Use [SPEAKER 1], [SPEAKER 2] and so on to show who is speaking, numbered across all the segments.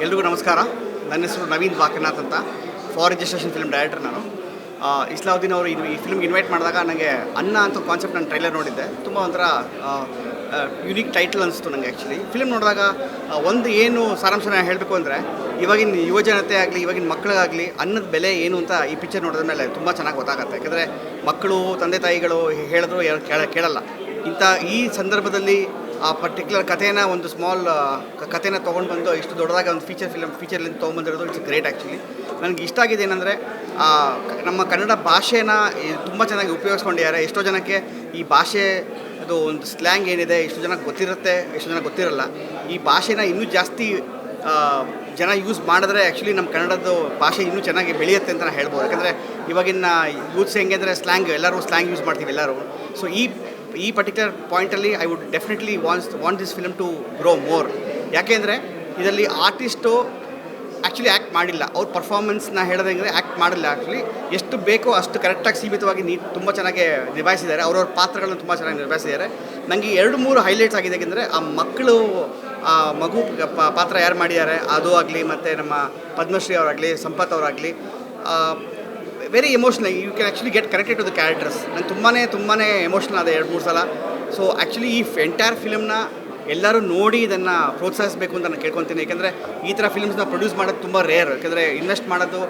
[SPEAKER 1] ಎಲ್ರಿಗೂ ನಮಸ್ಕಾರ. ನನ್ನ ಹೆಸರು ನವೀನ್ ಬಾಕನಾಥ್ ಅಂತ, ಫಾರ್ ರಿಜಿಸ್ಟ್ರೇಷನ್ ಫಿಲ್ಮ್ ಡೈರೆಕ್ಟರ್ ನಾನು. ಇಸ್ಲಾವುದ್ದೀನ್ ಅವರು ಈ ಫಿಲ್ಮ್ಗೆ ಇನ್ವೈಟ್ ಮಾಡಿದಾಗ ನನಗೆ ಅನ್ನ ಅಂತ ಕಾನ್ಸೆಪ್ಟ್ ನಾನು ಟ್ರೈಲರ್ ನೋಡಿದ್ದೆ. ತುಂಬ ಒಂಥರ ಯುನೀಕ್ ಟೈಟಲ್ ಅನಿಸ್ತು ನನಗೆ. ಆ್ಯಕ್ಚುಲಿ ಫಿಲ್ಮ್ ನೋಡಿದಾಗ ಒಂದು ಏನು ಸಾರಾಂಶನ ಹೇಳಬೇಕು ಅಂದರೆ, ಇವಾಗಿನ ಯುವಜನತೆ ಆಗಲಿ ಇವಾಗಿನ ಮಕ್ಕಳಿಗಾಗಲಿ ಅನ್ನದ ಬೆಲೆ ಏನು ಅಂತ ಈ ಪಿಕ್ಚರ್ ನೋಡಿದ ಮೇಲೆ ತುಂಬ ಚೆನ್ನಾಗಿ ಗೊತ್ತಾಗುತ್ತೆ. ಯಾಕಂದರೆ ಮಕ್ಕಳು ತಂದೆ ತಾಯಿಗಳು ಹೇಳಿದ್ರು ಕೇಳಲ್ಲ. ಈ ಸಂದರ್ಭದಲ್ಲಿ ಆ ಪರ್ಟಿಕ್ಯುಲರ್ ಕಥೆನ ಒಂದು ಸ್ಮಾಲ್ ಕಥೆನ ತೊಗೊಂಡು ಬಂದು ಇಷ್ಟು ದೊಡ್ಡದಾಗಿ ಒಂದು ಫೀಚರ್ಲಿಂದ ತೊಗೊಂಬಂದಿರೋದು ಇಟ್ಸ್ ಗ್ರೇಟ್. ಆ್ಯಕ್ಚುಲಿ ನನಗೆ ಇಷ್ಟ ಆಗಿದೆ ಏನಂದರೆ, ನಮ್ಮ ಕನ್ನಡ ಭಾಷೆನ ತುಂಬ ಚೆನ್ನಾಗಿ ಉಪಯೋಗಿಸ್ಕೊಂಡಿದ್ದಾರೆ. ಎಷ್ಟೋ ಜನಕ್ಕೆ ಈ ಭಾಷೆ ಅದು ಒಂದು ಸ್ಲ್ಯಾಂಗ್ ಏನಿದೆ ಎಷ್ಟೋ ಜನಕ್ಕೆ ಗೊತ್ತಿರುತ್ತೆ, ಎಷ್ಟೋ ಜನ ಗೊತ್ತಿರಲ್ಲ. ಈ ಭಾಷೆನ ಇನ್ನೂ ಜಾಸ್ತಿ ಜನ ಯೂಸ್ ಮಾಡಿದ್ರೆ ಆ್ಯಕ್ಚುಲಿ ನಮ್ಮ ಕನ್ನಡದ ಭಾಷೆ ಇನ್ನೂ ಚೆನ್ನಾಗಿ ಬೆಳೆಯುತ್ತೆ ಅಂತ ನಾನು ಹೇಳ್ಬೋದು. ಯಾಕಂದರೆ ಇವಾಗಿನ ಯೂತ್ಸ್ ಹೆಂಗೆ ಅಂದರೆ ಎಲ್ಲರೂ ಸ್ಲ್ಯಾಂಗ್ ಯೂಸ್ ಮಾಡ್ತೀವಿ ಎಲ್ಲರೂ. ಸೊ ಈ ಪರ್ಟಿಕ್ಯುಲರ್ ಪಾಯಿಂಟಲ್ಲಿ I would definitely want this film to grow more. ಯಾಕೆಂದರೆ ಇದರಲ್ಲಿ ಆರ್ಟಿಸ್ಟು ಆ್ಯಕ್ಚುಲಿ ಆ್ಯಕ್ಟ್ ಮಾಡಿಲ್ಲ. ಅವ್ರ ಪರ್ಫಾರ್ಮೆನ್ಸ್ನ ಹೇಳೋದಂದರೆ ಆ್ಯಕ್ಟ್ ಮಾಡಿಲ್ಲ. ಆ್ಯಕ್ಚುಲಿ ಎಷ್ಟು ಬೇಕೋ ಅಷ್ಟು ಕರೆಕ್ಟಾಗಿ ಸೀಮಿತವಾಗಿ ತುಂಬ ಚೆನ್ನಾಗಿ ನಿಭಾಯಿಸಿದ್ದಾರೆ. ಅವ್ರವ್ರ ಪಾತ್ರಗಳನ್ನ ತುಂಬ ಚೆನ್ನಾಗಿ ನಿಭಾಯಿಸಿದ್ದಾರೆ. ನನಗೆ 2-3 ಹೈಲೈಟ್ಸ್ ಆಗಿದೆ. ಯಾಕೆಂದರೆ ಆ ಮಕ್ಕಳು ಮಗು ಪಾತ್ರ ಯಾರು ಮಾಡಿದ್ದಾರೆ ಅದು ಆಗಲಿ, ಮತ್ತು ನಮ್ಮ ಪದ್ಮಶ್ರೀ ಅವರಾಗಲಿ, ಸಂಪತ್ ಅವರಾಗಲಿ, very emotional. You can actually get connected to the characters. ನಾನು ತುಂಬಾ ಎಮೋಷ್ನಲ್ ಆದ 2-3 ಸಲ. ಸೊ ಆ್ಯಕ್ಚುಲಿ ಈ ಎಂಟೈರ್ ಫಿಲ್ಮ್ನ ಎಲ್ಲರೂ ನೋಡಿ ಇದನ್ನು ಪ್ರೋತ್ಸಾಹಿಸಬೇಕು ಅಂತ ನಾನು ಕೇಳ್ಕೊತೀನಿ. ಯಾಕೆಂದರೆ ಈ ಥರ ಫಿಲ್ಮ್ಸ್ನ ಪ್ರೊಡ್ಯೂಸ್ ಮಾಡೋದು ತುಂಬ ರೇರ್. ಯಾಕೆಂದರೆ ಇನ್ವೆಸ್ಟ್ ಮಾಡೋದು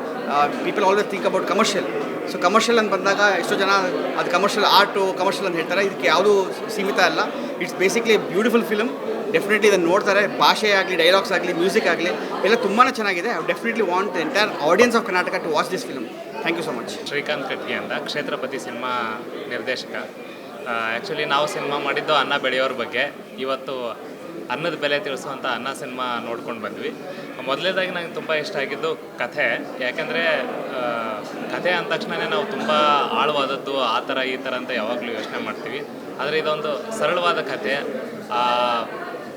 [SPEAKER 1] people always think about commercial. So commercial ಅಂತ ಬಂದಾಗ ಎಷ್ಟೋ ಜನ ಅದು ಕಮರ್ಷಿಯಲ್ ಆರ್ಟು ಕಮರ್ಷಿಯಲ್ ಅಂತ ಹೇಳ್ತಾರೆ. ಇದಕ್ಕೆ ಯಾವುದೂ ಸೀಮಿತ ಅಲ್ಲ. It's basically beautiful film. Definitely ಇದನ್ನು ನೋಡ್ತಾರೆ. ಭಾಷೆ ಆಗಲಿ, ಡೈಲಾಗ್ಸ್ ಆಗಲಿ, ಮ್ಯೂಸಿಕ್ ಆಗಲಿ ಎಲ್ಲ ತುಂಬಾ ಚೆನ್ನಾಗಿದೆ. I definitely want the entire audience of Karnataka to watch this film. Thank you so much.
[SPEAKER 2] Srikanth ಕಟ್ಗೆ ಅಂತ, ಕ್ಷೇತ್ರಪತಿ ಸಿನಿಮಾ ನಿರ್ದೇಶಕ. ಆ್ಯಕ್ಚುಲಿ ನಾವು ಸಿನಿಮಾ ಮಾಡಿದ್ದು ಅನ್ನ ಬೆಳೆಯೋರ ಬಗ್ಗೆ. ಇವತ್ತು ಅನ್ನದ ಬೆಲೆ ತಿಳಿಸುವಂಥ ಅನ್ನ ಸಿನಿಮಾ ನೋಡ್ಕೊಂಡು ಬಂದ್ವಿ. ಮೊದಲನೇದಾಗಿ ನನಗೆ ತುಂಬ ಇಷ್ಟ ಆಗಿದ್ದು ಕಥೆ. ಯಾಕೆಂದರೆ ಕಥೆ ಅಂದ ತಕ್ಷಣವೇ ನಾವು ತುಂಬ ಆಳವಾದದ್ದು ಆ ಥರ ಈ ಥರ ಅಂತ ಯಾವಾಗಲೂ ಯೋಚನೆ ಮಾಡ್ತೀವಿ. ಆದರೆ ಇದೊಂದು ಸರಳವಾದ ಕಥೆ.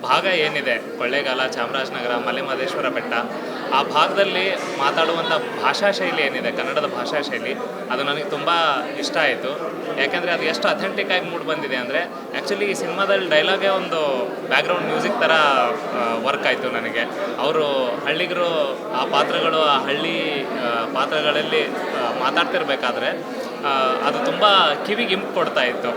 [SPEAKER 2] ಭಾಗ ಏನಿದೆ, ಕೊಳ್ಳೇಗಾಲ, ಚಾಮರಾಜನಗರ, ಮಲೆಮಹದೇಶ್ವರ ಬೆಟ್ಟ, ಆ ಭಾಗದಲ್ಲಿ ಮಾತಾಡುವಂಥ ಭಾಷಾ ಶೈಲಿ ಏನಿದೆ, ಕನ್ನಡದ ಭಾಷಾ ಶೈಲಿ, ಅದು ನನಗೆ ತುಂಬ ಇಷ್ಟ ಆಯಿತು. ಯಾಕೆಂದರೆ ಅದು ಎಷ್ಟು ಅಥೆಂಟಿಕ್ಕಾಗಿ ಮೂಡಿ ಬಂದಿದೆ ಅಂದರೆ, ಆ್ಯಕ್ಚುಲಿ ಈ ಸಿನಿಮಾದಲ್ಲಿ ಡೈಲಾಗೇ ಒಂದು ಬ್ಯಾಕ್ಗ್ರೌಂಡ್ ಮ್ಯೂಸಿಕ್ ಥರ ವರ್ಕ್ ಆಯಿತು ನನಗೆ. ಅವರು ಹಳ್ಳಿಗರು ಆ ಪಾತ್ರಗಳು ಆ ಹಳ್ಳಿ ಪಾತ್ರಗಳಲ್ಲಿ ಮಾತಾಡ್ತಿರ್ಬೇಕಾದ್ರೆ ಅದು ತುಂಬ ಕಿವಿಗೆ ಇಂಪು ಕೊಡ್ತಾ ಇತ್ತು.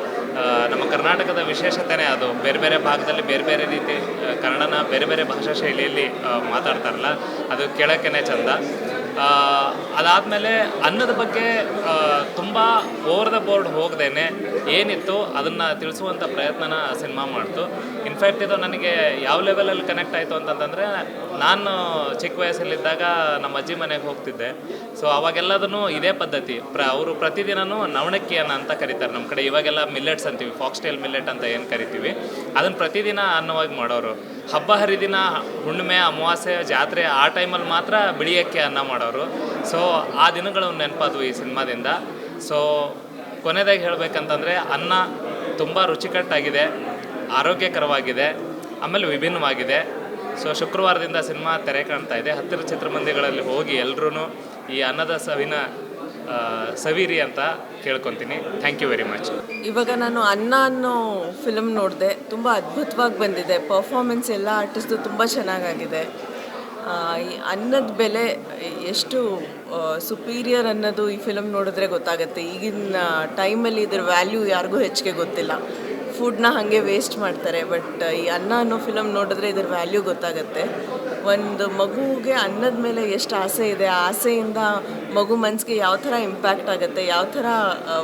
[SPEAKER 2] ನಮ್ಮ ಕರ್ನಾಟಕದ ವಿಶೇಷತೆಯೇ ಅದು. ಬೇರೆ ಬೇರೆ ಭಾಗದಲ್ಲಿ ಬೇರೆ ಬೇರೆ ರೀತಿ ಕನ್ನಡನ ಬೇರೆ ಬೇರೆ ಭಾಷಾ ಶೈಲಿಯಲ್ಲಿ ಮಾತಾಡ್ತಾರಲ್ಲ, ಅದು ಕೇಳೋಕ್ಕೇ ಚಂದ. ಅದಾದಮೇಲೆ ಅನ್ನದ ಬಗ್ಗೆ ತುಂಬ ಓವರ್ ದ ಬೋರ್ಡ್ ಹೋಗದೇನೆ ಏನಿತ್ತು ಅದನ್ನು ತಿಳಿಸುವಂಥ ಪ್ರಯತ್ನನ ಸಿನಿಮಾ ಮಾಡ್ತು. ಇನ್ಫ್ಯಾಕ್ಟ್ ಇದು ನನಗೆ ಯಾವ ಲೆವೆಲಲ್ಲಿ ಕನೆಕ್ಟ್ ಆಯಿತು ಅಂತಂದರೆ, ನಾನು ಚಿಕ್ಕ ವಯಸ್ಸಲ್ಲಿದ್ದಾಗ ನಮ್ಮ ಅಜ್ಜಿ ಮನೆಗೆ ಹೋಗ್ತಿದ್ದೆ. ಸೊ ಅವಾಗೆಲ್ಲದೂ ಇದೇ ಪದ್ಧತಿ. ಅವರು ಪ್ರತಿದಿನವೂ ನವಣಕ್ಕಿ ಅನ್ನ ಅಂತ ಕರೀತಾರೆ. ನಮ್ಮ ಕಡೆ ಇವಾಗೆಲ್ಲ ಮಿಲ್ಲೆಟ್ಸ್ ಅಂತೀವಿ, ಫಾಕ್ಸ್ಟೇಲ್ ಮಿಲ್ಲೆಟ್ ಅಂತ ಏನು ಕರಿತೀವಿ, ಅದನ್ನು ಪ್ರತಿದಿನ ಅನ್ನವಾಗಿ ಮಾಡೋರು. ಹಬ್ಬ ಹರಿದಿನ, ಹುಣ್ಣಿಮೆ, ಅಮಾವಾಸ್ಯೆ, ಜಾತ್ರೆ ಆ ಟೈಮಲ್ಲಿ ಮಾತ್ರ ಬಿಳಿ ಅಕ್ಕಿ ಅನ್ನ ಮಾಡೋರು. ಸೊ ಆ ದಿನಗಳು ನೆನಪಾದವು ಈ ಸಿನಿಮಾದಿಂದ. ಸೊ ಕೊನೆಯದಾಗಿ ಹೇಳಬೇಕಂತಂದರೆ, ಅನ್ನ ತುಂಬ ರುಚಿಕಟ್ಟಾಗಿದೆ, ಆರೋಗ್ಯಕರವಾಗಿದೆ, ಆಮೇಲೆ ವಿಭಿನ್ನವಾಗಿದೆ. ಸೊ ಶುಕ್ರವಾರದಿಂದ ಸಿನಿಮಾ ತೆರೆ ಕಾಣ್ತಾ ಇದೆ. ಹತ್ತಿರ ಚಿತ್ರಮಂದಿರಗಳಲ್ಲಿ ಹೋಗಿ ಎಲ್ಲರೂ ಈ ಅನ್ನದ ಸವಿರಿ ಅಂತ ಕೇಳ್ಕೊತೀನಿ. Thank you very much.
[SPEAKER 3] ಇವಾಗ ನಾನು ಅನ್ನ ಅನ್ನೋ ಫಿಲಮ್ ನೋಡಿದೆ. ತುಂಬ ಅದ್ಭುತವಾಗಿ ಬಂದಿದೆ. ಪರ್ಫಾರ್ಮೆನ್ಸ್ ಎಲ್ಲ ಆರ್ಟಿಸ್ಟು ತುಂಬ ಚೆನ್ನಾಗಾಗಿದೆ. ಈ ಅನ್ನದ ಬೆಲೆ ಎಷ್ಟು ಸುಪೀರಿಯರ್ ಅನ್ನೋದು ಈ ಫಿಲಮ್ ನೋಡಿದ್ರೆ ಗೊತ್ತಾಗುತ್ತೆ. ಈಗಿನ ಟೈಮಲ್ಲಿ ಇದ್ರ ವ್ಯಾಲ್ಯೂ ಯಾರಿಗೂ ಹೆಚ್ಚಿಗೆ ಗೊತ್ತಿಲ್ಲ. ಫುಡ್ನ ಹಾಗೆ ವೇಸ್ಟ್ ಮಾಡ್ತಾರೆ. ಬಟ್ ಈ ಅನ್ನ ಅನ್ನೋ ಫಿಲಮ್ ನೋಡಿದ್ರೆ ಇದ್ರ ವ್ಯಾಲ್ಯೂ ಗೊತ್ತಾಗುತ್ತೆ. ಒಂದು ಮಗುವಿಗೆ ಅನ್ನದ ಮೇಲೆ ಎಷ್ಟು ಆಸೆ ಇದೆ, ಆ ಆಸೆಯಿಂದ ಮಗು ಮನಸ್ಸಿಗೆ ಯಾವ ಥರ ಇಂಪ್ಯಾಕ್ಟ್ ಆಗುತ್ತೆ, ಯಾವ ಥರ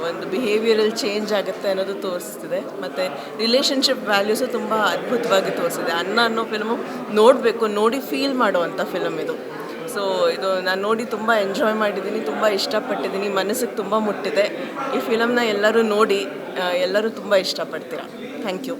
[SPEAKER 3] ಒಂದು ಬಿಹೇವಿಯರಲ್ ಚೇಂಜ್ ಆಗುತ್ತೆ ಅನ್ನೋದು ತೋರಿಸ್ತಿದೆ. ಮತ್ತು ರಿಲೇಷನ್ಶಿಪ್ ವ್ಯಾಲ್ಯೂಸು ತುಂಬ ಅದ್ಭುತವಾಗಿ ತೋರಿಸಿದೆ. ಅನ್ನ ಅನ್ನೋ ಫಿಲ್ಮು ನೋಡಬೇಕು, ನೋಡಿ ಫೀಲ್ ಮಾಡುವಂಥ ಫಿಲಮ್ ಇದು. ಸೊ ಇದು ನಾನು ನೋಡಿ ತುಂಬ ಎಂಜಾಯ್ ಮಾಡಿದ್ದೀನಿ, ತುಂಬ ಇಷ್ಟಪಟ್ಟಿದ್ದೀನಿ, ಮನಸ್ಸಿಗೆ ತುಂಬ ಮುಟ್ಟಿದೆ. ಈ ಫಿಲಮ್ನ ಎಲ್ಲರೂ ನೋಡಿ, ಎಲ್ಲರೂ ತುಂಬ ಇಷ್ಟಪಡ್ತೀರಾ. Thank you.